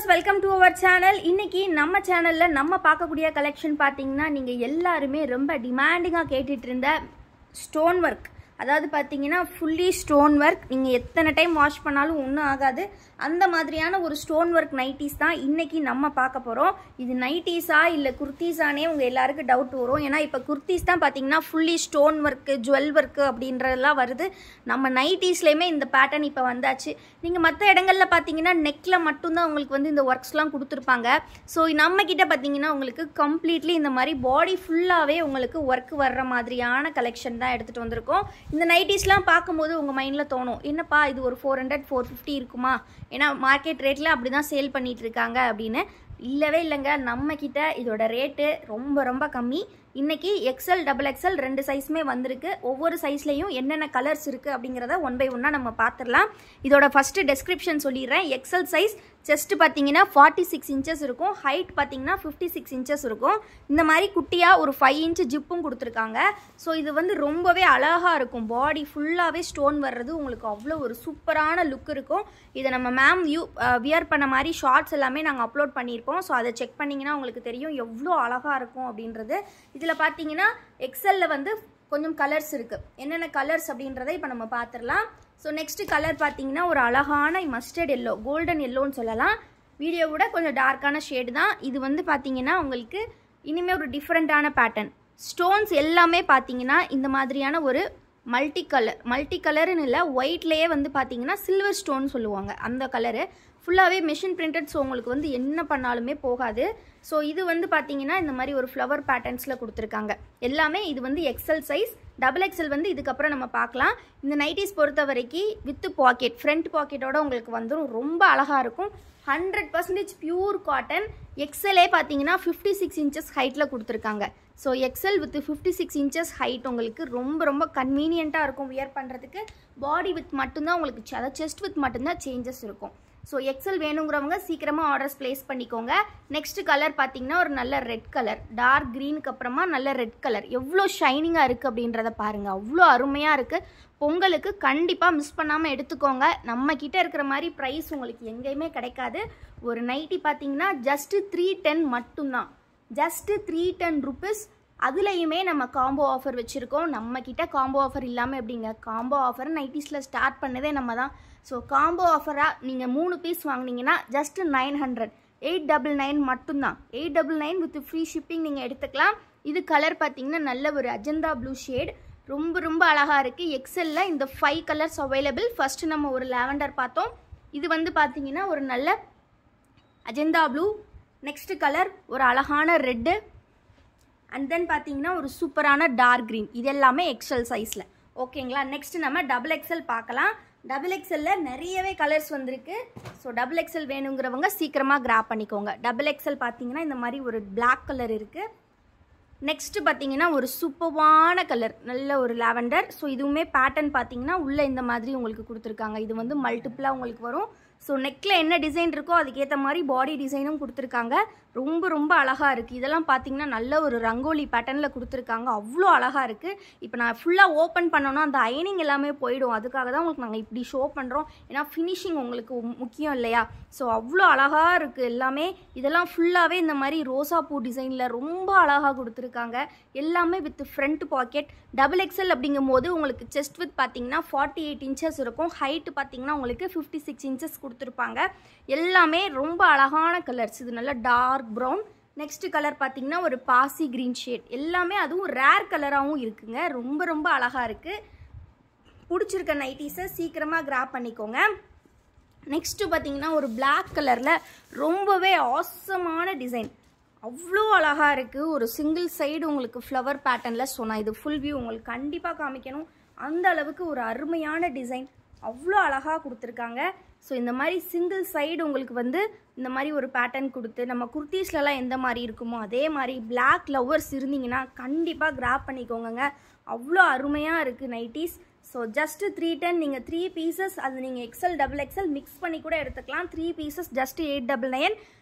viewers, welcome to our channel. இன்னைக்கு நம்ம சேனல்ல நம்ம பார்க்கக்கூடிய கலெக்ஷன் பாத்தீங்கன்னா நீங்க எல்லாரும் ரொம்ப டிமாண்டிங்கா கேட்டிட்டு இருந்த ஸ்டோன் வர்க். அதாவது பாத்தீங்கன்னா fully stone work. நீங்க எத்தனை டைம் வாஷ் பண்ணாலும் ஒண்ணும் ஆகாது. அந்த மாதிரியான ஒரு ஸ்டோன் வர்க் நைட்டிஸ் தான் இன்னைக்கு நம்ம பார்க்க போறோம். இது நைட்டிஸா இல்ல குர்தீஸானே உங்க எல்லாருக்கும் டவுட் வரும். ஏனா இப்ப குர்தீஸ் தான் பாத்தீங்கன்னா fully stone work, jewel work அப்படின்றதெல்லாம் வருது. நம்ம நைட்டிஸ்லயே இந்த பேட்டர்ன் இப்ப வந்தாச்சு. நீங்க மத்த இடங்கள்ல பாத்தீங்கன்னா நெக்ல மட்டும் தான் உங்களுக்கு வந்து இந்த வர்க்ஸ்லாம் கொடுத்திருப்பாங்க. சோ நம்ம கிட்ட பாத்தீங்கன்னா உங்களுக்கு கம்ப்ளீட்லி இந்த மாதிரி பாடி ஃபுல்லாவே உங்களுக்கு வர்க் வர்ற மாதிரியான கலெக்ஷன் தான் எடுத்துட்டு வந்திருக்கோம். இந்த நைட்டிஸ்லாம் பாக்கும்போது உங்க மைண்ட்ல தோணும், என்னப்பா இது ஒரு 400 450 இருக்குமா? ஏனா மார்க்கெட் ரேட்ல அப்படி தான் சேல் பண்ணிட்டு இருக்காங்க அப்படினு. இல்லவே இல்லங்க, நம்ம கிட்ட இதோட ரேட் ரொம்ப கம்மி. இன்னைக்கு XL XXL ரெண்டு சைஸ்மே வந்திருக்கு. ஒவ்வொரு சைஸ்லயும் என்னென்ன கலர்ஸ் இருக்கு அப்படிங்கறத ஒன் பை ஒன்னா நம்ம பாத்துறலாம். இதோட ஃபர்ஸ்ட் டெஸ்கிரிப்ஷன் சொல்லிறேன். XL சைஸ் செஸ்ட் பாத்தீங்கன்னா 46 inches இருக்கும், ஹைட் பாத்தீங்கன்னா 56 inches இருக்கும். இந்த மாதிரி குட்டியா ஒரு 5 inch ஜிப்பும் கொடுத்திருக்காங்க. சோ இது வந்து ரொம்பவே அழகா இருக்கும். பாடி ஃபுல்லாவே ஸ்டோன் வர்றது உங்களுக்கு அவ்வளவு ஒரு சூப்பரான லுக் இருக்கும். இத நம்ம மேம் வியர் பண்ண மாதிரி ஷார்ட்ஸ் எல்லாமே நாங்க அப்லோட் பண்ணிருப்போம். சோ அதை செக் பண்ணீங்கன்னா உங்களுக்கு தெரியும் எவ்வளவு அழகா இருக்கும் அப்படின்றது. இதுல பாத்தீங்கன்னா XLல வந்து கொஞ்சம் கலர்ஸ் இருக்கு. என்னென்ன கலர்ஸ் அப்படின்றதை இப்போ நம்ம பாத்துறலாம். ஸோ நெக்ஸ்ட் கலர் பார்த்தீங்கன்னா ஒரு அழகான மஸ்டர்ட் எல்லோ, கோல்டன் எல்லோன்னு சொல்லலாம். வீடியோ கூட கொஞ்சம் டார்க்கான ஷேடு தான். இது வந்து பார்த்தீங்கன்னா உங்களுக்கு இனிமேல் ஒரு டிஃப்ரெண்ட்டான பேட்டர்ன். ஸ்டோன்ஸ் எல்லாமே பார்த்தீங்கன்னா இந்த மாதிரியான ஒரு மல்டி கலர்னு இல்லை, ஒயிட்லேயே வந்து பார்த்தீங்கன்னா சில்வர் ஸ்டோன் சொல்லுவாங்க. அந்த கலரு ஃபுல்லாகவே மெஷின் பிரிண்டட். ஸோ உங்களுக்கு வந்து என்ன பண்ணாலுமே போகாது. ஸோ இது வந்து பார்த்தீங்கன்னா இந்த மாதிரி ஒரு ஃப்ளவர் பேட்டர்ன்ஸில் கொடுத்துருக்காங்க. எல்லாமே இது வந்து XL சைஸ். XXL வந்து இதுக்கப்புறம் நம்ம பார்க்கலாம். இந்த நைட்டிஸ் பொறுத்த வரைக்கும் வித் பாக்கெட், ஃப்ரண்ட் பாக்கெட்டோட உங்களுக்கு வந்துடும். ரொம்ப அழகாக இருக்கும். 100% பியூர் காட்டன். XLே பார்த்தீங்கன்னா 56 inches ஹைட்டில் கொடுத்துருக்காங்க. So XL with 56 inches height உங்களுக்கு ரொம்ப கன்வீனியண்ட்டாக இருக்கும் வியர் பண்ணுறதுக்கு. பாடி வித் மட்டும்தான் உங்களுக்கு, அதாவது செஸ்ட் வித் மட்டும்தான் சேஞ்சஸ் இருக்கும். ஸோ XL வேணுங்கிறவங்க சீக்கிரமாக ஆர்டர்ஸ் பிளேஸ் பண்ணிக்கோங்க. நெக்ஸ்ட் கலர் பார்த்தீங்கன்னா ஒரு நல்ல ரெட் கலர், டார்க் க்ரீனுக்கு அப்புறமா நல்ல ரெட் கலர். எவ்வளோ ஷைனிங்காக இருக்குது அப்படின்றத பாருங்கள், அவ்வளோ அருமையாக இருக்குது. பொங்கலுக்கு கண்டிப்பாக மிஸ் பண்ணாமல் எடுத்துக்கோங்க. நம்ம கிட்ட இருக்கிற மாதிரி ப்ரைஸ் உங்களுக்கு எங்கேயுமே கிடைக்காது. ஒரு நைட்டி பார்த்தீங்கன்னா ஜஸ்ட் 310 மட்டும்தான், ஜஸ்ட் 310 rupees. அதுலேயுமே நம்ம காம்போ ஆஃபர் வச்சுருக்கோம். நம்ம கிட்ட காம்போ ஆஃபர் இல்லாமல் எப்படிங்க? காம்போ ஆஃபர் நைட்டிஸில் ஸ்டார்ட் பண்ணதே நம்ம தான். ஸோ காம்போ ஆஃபராக நீங்கள் 3 பீஸ் வாங்கினீங்கன்னா ஜஸ்ட் 900, 899 மட்டும்தான். 899 வித் ஃப்ரீ ஷிப்பிங் நீங்கள் எடுத்துக்கலாம். இது கலர் பார்த்தீங்கன்னா நல்ல ஒரு அஜந்தா ப்ளூ ஷேட், ரொம்ப அழகாக இருக்குது. XLல இந்த 5 கலர்ஸ் அவைலபிள். ஃபர்ஸ்ட் நம்ம ஒரு லாவெண்டர் பார்த்தோம். இது வந்து பார்த்தீங்கன்னா ஒரு நல்ல அஜந்தா ப்ளூ. நெக்ஸ்ட் கலர் ஒரு அழகான ரெட்டு. அண்ட் தென் பார்த்தீங்கன்னா ஒரு சூப்பரான டார்க் க்ரீன். இது எல்லாமே XL சைஸில். ஓகேங்களா? நெக்ஸ்ட் நம்ம XXL பார்க்கலாம். XXLல நிறையவே கலர்ஸ் வந்திருக்கு. ஸோ XXL வேணுங்கிறவங்க சீக்கிரமாக கிராப் பண்ணிக்கோங்க. XXL பார்த்தீங்கன்னா இந்த மாதிரி ஒரு பிளாக் கலர் இருக்குது. நெக்ஸ்ட் பார்த்தீங்கன்னா ஒரு சூப்பரான கலர், நல்ல ஒரு லாவெண்டர். ஸோ இதுவுமே பேட்டர்ன் பார்த்தீங்கன்னா உள்ளே இந்த மாதிரி உங்களுக்கு கொடுத்துருக்காங்க. இது வந்து மல்டிப்புளாக உங்களுக்கு வரும். ஸோ நெக்கில் என்ன டிசைன் இருக்கோ அதுக்கேற்ற மாதிரி பாடி டிசைனும் கொடுத்துருக்காங்க. ரொம்ப அழகாக இருக்குது. இதெல்லாம் பார்த்தீங்கன்னா நல்ல ஒரு ரங்கோலி பேட்டர்னில் கொடுத்துருக்காங்க. அவ்வளோ அழகாக இருக்குது. இப்போ நான் ஃபுல்லாக ஓப்பன் பண்ணோன்னா அந்த அயனிங் எல்லாமே போயிடும். அதுக்காக தான் உங்களுக்கு நாங்கள் இப்படி ஷோ பண்ணுறோம். ஏன்னா ஃபினிஷிங் உங்களுக்கு முக்கியம் இல்லையா? ஸோ அவ்வளோ அழகாக இருக்குது எல்லாமே. இதெல்லாம் ஃபுல்லாகவே இந்த மாதிரி ரோசா பூ டிசைனில் ரொம்ப அழகாக கொடுத்துருக்காங்க. எல்லாமே வித் ஃப்ரண்ட் பாக்கெட். XXL அப்படிங்கும் போது உங்களுக்கு செஸ்ட் வித் பார்த்தீங்கன்னா 48 inches இருக்கும். ஹைட்டு பார்த்தீங்கன்னா உங்களுக்கு 56 inches கொடுத்துருப்பாங்க. எல்லாமே ரொம்ப அழகான கலர்ஸ். இது நல்ல டார்க் ப்ரௌன். நெக்ஸ்ட் கலர் பார்த்தீங்கன்னா ஒரு பாசி கிரீன் ஷேட். எல்லாமே அதுவும் ரேர் கலராகவும் இருக்குங்க. ரொம்ப அழகாக இருக்குது. பிடிச்சிருக்க நைட்டிஸை சீக்கிரமாக கிராப் பண்ணிக்கோங்க. நெக்ஸ்ட்டு பார்த்தீங்கன்னா ஒரு பிளாக் கலரில் ரொம்பவே ஆசமான டிசைன், அவ்வளோ அழகாக இருக்குது. ஒரு சிங்கிள் சைடு உங்களுக்கு ஃப்ளவர் பேட்டர்னில். ஸோ நான் இது ஃபுல் வியூ உங்களுக்கு கண்டிப்பாக காமிக்கணும். அந்த அளவுக்கு ஒரு அருமையான டிசைன், அவ்வளோ அழகாக கொடுத்துருக்காங்க. ஸோ இந்த மாதிரி சிங்கிள் சைடு உங்களுக்கு வந்து இந்த மாதிரி ஒரு பேட்டர்ன் கொடுத்து, நம்ம குர்த்தீஸ்லலாம் எந்த மாதிரி இருக்குமோ அதே மாதிரி பிளாக் லவ்வர்ஸ் இருந்தீங்கன்னா கண்டிப்பாக கிராப் பண்ணிக்கோங்க. அவ்வளோ அருமையாக இருக்குது நைட்டிஸ். So just 310. நீங்கள் 3 பீசஸ், அது நீங்கள் XL XXL மிக்ஸ் பண்ணி கூட எடுத்துக்கலாம். 3 பீசஸ் ஜஸ்ட் 899.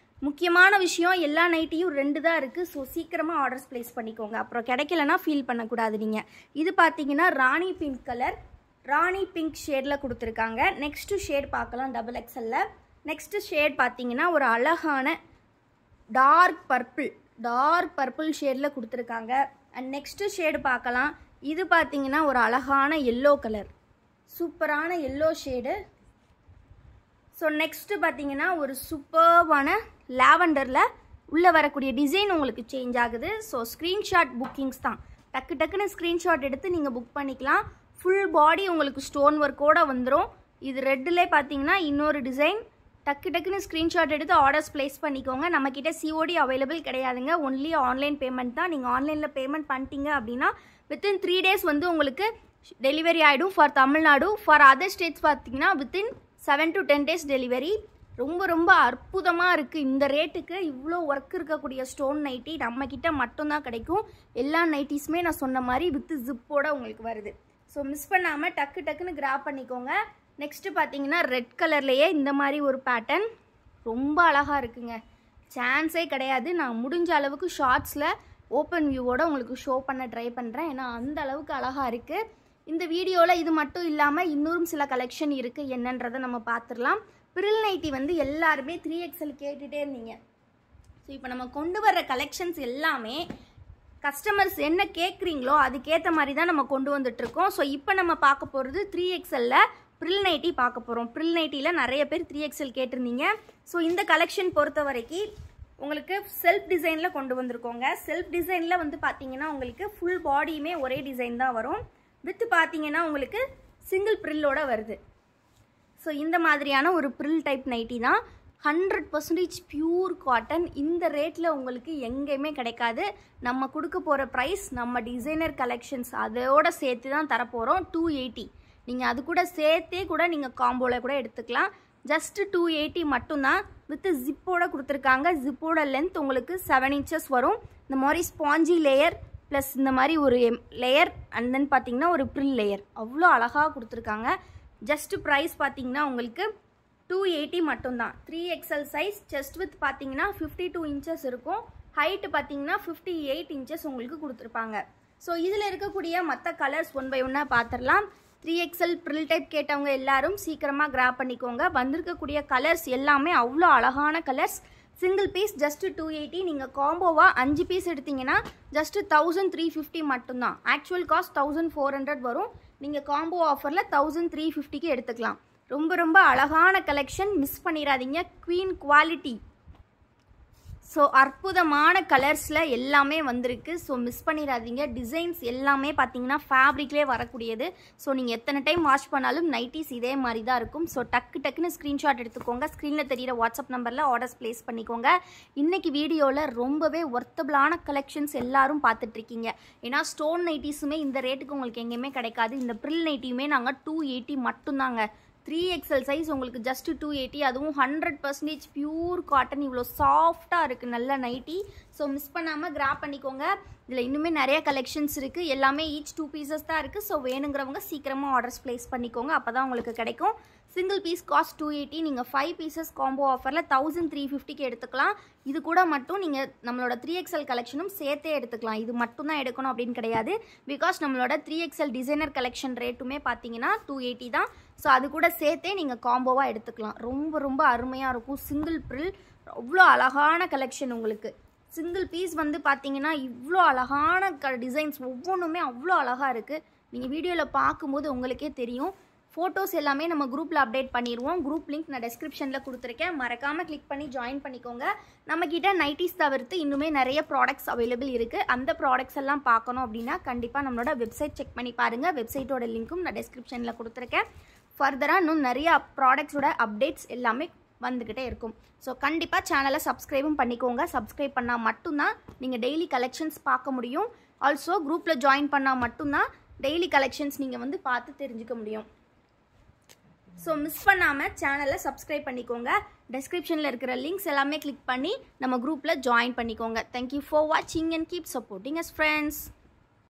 முக்கியமான விஷயம், எல்லா நைட்டியும் 2 தான் இருக்குது. ஸோ சீக்கிரமாக ஆர்டர்ஸ் பிளேஸ் பண்ணிக்கோங்க. அப்புறம் கிடைக்கலன்னா ஃபீல் பண்ணக்கூடாது நீங்கள். இது பார்த்தீங்கன்னா ராணி பிங்க் கலர், ராணி பிங்க் ஷேடில் கொடுத்துருக்காங்க. நெக்ஸ்ட்டு ஷேட் பார்க்கலாம் XXLல. நெக்ஸ்ட் ஷேட் பார்த்தீங்கன்னா ஒரு அழகான டார்க் பர்பிள் ஷேடில் கொடுத்துருக்காங்க. அண்ட் நெக்ஸ்ட்டு ஷேடு பார்க்கலாம். இது பார்த்தீங்கன்னா ஒரு அழகான எல்லோ கலர், சூப்பரான எல்லோ ஷேடு. ஸோ நெக்ஸ்ட்டு பார்த்தீங்கன்னா ஒரு சூப்பர்வான லாவெண்டரில் உள்ளே வரக்கூடிய டிசைன் உங்களுக்கு சேஞ்ச் ஆகுது. ஸோ ஸ்க்ரீன்ஷாட் புக்கிங்ஸ் தான், டக்குன்னு ஸ்க்ரீன்ஷாட் எடுத்து நீங்கள் புக் பண்ணிக்கலாம். ஃபுல் பாடி உங்களுக்கு ஸ்டோன் ஒர்க்கோடு வந்துடும். இது ரெட்டில் பார்த்தீங்கன்னா இன்னொரு டிசைன். டக்குன்னு ஸ்க்ரீன்ஷாட் எடுத்து ஆர்டர்ஸ் ப்ளேஸ் பண்ணிக்கோங்க. நம்மக்கிட்ட சிஓடி அவைலபிள் கிடையாதுங்க, ஒன்லி ஆன்லைன் பேமெண்ட் தான். நீங்கள் ஆன்லைனில் பேமெண்ட் பண்ணிட்டீங்க அப்படின்னா வித்தின் 3 days வந்து உங்களுக்கு டெலிவரி ஆகிடும் for Tamil Nadu. For other states பார்த்தீங்கன்னா வித்தின் 7 to 10 days டெலிவரி. ரொம்ப அற்புதமாக இருக்குது. இந்த ரேட்டுக்கு இவ்வளோ ஒர்க் இருக்கக்கூடிய ஸ்டோன் நைட்டி நம்மக்கிட்ட மட்டும்தான் கிடைக்கும். எல்லா நைட்டிஸுமே நான் சொன்ன மாதிரி வித் ஜிப்போட உங்களுக்கு வருது. ஸோ மிஸ் பண்ணாமல் டக்குன்னு கிராப் பண்ணிக்கோங்க. நெக்ஸ்ட்டு பார்த்தீங்கன்னா ரெட் கலர்லேயே இந்த மாதிரி ஒரு பேட்டர்ன் ரொம்ப அழகாக இருக்குங்க, சான்ஸே கிடையாது. நான் முடிஞ்ச அளவுக்கு ஷார்ட்ஸில் ஓப்பன் வியூவோட உங்களுக்கு ஷோ பண்ண ட்ரை பண்ணுறேன், ஏன்னா அந்த அளவுக்கு அழகாக இருக்குது. இந்த வீடியோவில் இது மட்டும் இல்லாமல் இன்னொரு சில கலெக்ஷன் இருக்குது, என்னன்றதை நம்ம பார்த்துடலாம். பிரில் நைட்டி வந்து எல்லாருமே 3XL கேட்டுகிட்டே இருந்தீங்க. ஸோ இப்போ நம்ம கொண்டு வர்ற கலெக்ஷன்ஸ் எல்லாமே கஸ்டமர்ஸ் என்ன கேட்குறீங்களோ அதுக்கேற்ற மாதிரி தான் நம்ம கொண்டு வந்துட்ருக்கோம். ஸோ இப்போ நம்ம பார்க்க போகிறது 3XLல ப்ரில் நைட்டி பார்க்க போகிறோம். ப்ரில் நைட்டியில் நிறைய பேர் 3XL கேட்டிருந்தீங்க. ஸோ இந்த கலெக்ஷன் பொறுத்த வரைக்கும் உங்களுக்கு செல்ஃப் டிசைனில் கொண்டு வந்திருக்கோங்க. செல்ஃப் டிசைனில் வந்து பார்த்தீங்கன்னா உங்களுக்கு ஃபுல் பாடியுமே ஒரே டிசைன் தான் வரும். வித் பார்த்தீங்கன்னா உங்களுக்கு சிங்கிள் ப்ரில்லோட வருது. ஸோ இந்த மாதிரியான ஒரு ப்ரில் டைப் நைட்டி தான். 100% பியூர் காட்டன். இந்த ரேட்டில் உங்களுக்கு எங்கேயுமே கிடைக்காது. நம்ம கொடுக்க போகிற ப்ரைஸ் நம்ம டிசைனர் கலெக்ஷன்ஸ் அதோட சேர்த்து தான் தரப்போகிறோம். 280. நீங்கள் அது கூட சேர்த்தே கூட நீங்கள் காம்போவில் கூட எடுத்துக்கலாம். ஜஸ்ட்டு 280 மட்டும்தான். வித் ஜிப்போட கொடுத்துருக்காங்க. ஜிப்போட லென்த் உங்களுக்கு 7 inches வரும். இந்த மாதிரி ஸ்பாஞ்சி லேயர் ப்ளஸ் இந்த மாதிரி ஒரு லேயர் அண்ட் தென் பார்த்தீங்கன்னா ஒரு ப்ரில் லேயர் அவ்வளோ அழகாக கொடுத்துருக்காங்க. ஜஸ்ட்டு ப்ரைஸ் பார்த்தீங்கன்னா உங்களுக்கு 280 மட்டும்தான். 3XL size. செஸ்ட் வித் பார்த்தீங்கன்னா 52 inches இருக்கும். ஹைட்டு பார்த்தீங்கன்னா 58 inches உங்களுக்கு கொடுத்துருப்பாங்க. ஸோ இதில் இருக்கக்கூடிய மற்ற கலர்ஸ் 1 by 1 பார்த்துடலாம். 3XL ப்ரில் டைப் கேட்டவங்க எல்லாரும் சீக்கிரமாக கிராப் பண்ணிக்கோங்க. வந்திருக்கக்கூடிய கலர்ஸ் எல்லாமே அவ்வளோ அழகான கலர்ஸ். Single piece just 280. நீங்கள் காம்போவாக 5 பீஸ் எடுத்தீங்கன்னா ஜஸ்ட்டு 1350 மட்டும்தான். ஆக்சுவல் காஸ்ட் 1400 வரும். நீங்கள் காம்போ ஆஃபரில் 1350க்கு எடுத்துக்கலாம். ரொம்ப அழகான கலெக்ஷன், மிஸ் பண்ணிடாதீங்க. Queen quality. ஸோ அற்புதமான கலர்ஸில் எல்லாமே வந்திருக்கு. ஸோ மிஸ் பண்ணிடாதீங்க. டிசைன்ஸ் எல்லாமே பார்த்தீங்கன்னா ஃபேப்ரிக்லேயே வரக்கூடியது. ஸோ நீங்கள் எத்தனை டைம் வாஷ் பண்ணாலும் நைட்டிஸ் இதே மாதிரி தான் இருக்கும். ஸோ டக்குன்னு ஸ்க்ரீன்ஷாட் எடுத்துக்கோங்க. ஸ்க்ரீனில் தெரிகிற வாட்ஸ்அப் நம்பரில் ஆர்டர்ஸ் ப்ளேஸ் பண்ணிக்கோங்க. இன்றைக்கி வீடியோவில் ரொம்பவே ஒர்த்தபிளான கலெக்ஷன்ஸ் எல்லாரும் பார்த்துட்ருக்கீங்க. ஏன்னா ஸ்டோன் நைட்டிஸுமே இந்த ரேட்டுக்கு உங்களுக்கு எங்கேயுமே கிடைக்காது. இந்த ப்ரில் நைட்டியுமே நாங்கள் 280 மட்டும்தாங்க. 3XL சைஸ் உங்களுக்கு ஜஸ்ட் 280. அதுவும் 100% பியூர் காட்டன். இவ்வளோ சாஃப்டாக இருக்குது நல்ல நைட்டி. ஸோ மிஸ் பண்ணாமல் கிராப் பண்ணிக்கோங்க. இதில் இன்னுமே நிறைய கலெக்ஷன்ஸ் இருக்குது. எல்லாமே ஈச் 2 pieces தான் இருக்குது. ஸோ வேணுங்கிறவங்க சீக்கிரமாக ஆர்டர்ஸ் ப்ளேஸ் பண்ணிக்கோங்க. அப்போ தான் உங்களுக்கு கிடைக்கும். Single piece cost 280. நீங்கள் 5 pieces காம்போ ஆஃபரில் 1350க்கு எடுத்துக்கலாம். இது கூட மட்டும் நீங்கள் நம்மளோட 3XL கலெக்ஷனும் சேர்த்தே எடுத்துக்கலாம். இது மட்டும் தான் எடுக்கணும் அப்படின்னு கிடையாது. பிகாஸ் நம்மளோட 3XL டிசைனர் கலெக்ஷன் ரேட்டுமே பார்த்தீங்கன்னா 280 தான். ஸோ அது கூட சேர்த்தே நீங்கள் காம்போவாக எடுத்துக்கலாம். ரொம்ப அருமையாக இருக்கும். சிங்கிள் ப்ரில் அவ்வளோ அழகான கலெக்ஷன் உங்களுக்கு. சிங்கிள் பீஸ் வந்து பார்த்தீங்கன்னா இவ்வளோ அழகான டிசைன்ஸ் ஒவ்வொன்றுமே அவ்வளோ அழகாக இருக்குது. நீங்கள் வீடியோவில் பார்க்கும்போது உங்களுக்கே தெரியும். ஃபோட்டோஸ் எல்லாமே நம்ம குரூப்பில் அப்டேட் பண்ணிடுவோம். குரூப் லிங்க் நான் டெஸ்கிரிப்ஷனில் கொடுத்துருக்கேன். மறக்காமல் கிளிக் பண்ணி ஜாயின் பண்ணிக்கோங்க. நம்மக்கிட்ட நைட்டிஸ் தவிர்த்து இன்னுமே நிறைய ப்ராடக்ட்ஸ் அவைலபிள் இருக்குது. அந்த ப்ராடக்ட்ஸ் எல்லாம் பார்க்கணும் அப்படின்னா கண்டிப்பாக நம்மளோட வெப்சைட் செக் பண்ணி பாருங்கள். வெப்சைட்டோட லிங்க்கும் நான் டெஸ்கிரிப்ஷனில் கொடுத்துருக்கேன். ஃபர்தராக இன்னும் நிறைய ப்ராடக்ட்ஸோட அப்டேட்ஸ் எல்லாமே வந்துக்கிட்டே இருக்கும். ஸோ கண்டிப்பாக சேனலை சப்ஸ்கிரைபும் பண்ணிக்கோங்க. சப்ஸ்கிரைப் பண்ணால் மட்டும்தான் நீங்கள் டெய்லி கலெக்ஷன்ஸ் பார்க்க முடியும். ஆல்சோ குரூப்பில் ஜாயின் பண்ணால் மட்டும்தான் டெய்லி கலெக்ஷன்ஸ் நீங்கள் வந்து பார்த்து தெரிஞ்சுக்க முடியும். ஸோ மிஸ் பண்ணாமல் சேனலை சப்ஸ்கிரைப் பண்ணிக்கோங்க. டெஸ்கிரிப்ஷனில் இருக்கிற லிங்க்ஸ் எல்லாமே கிளிக் பண்ணி நம்ம குரூப்பில் ஜாயின் பண்ணிக்கோங்க. தேங்க்யூ ஃபார் வாட்சிங் and keep supporting us friends.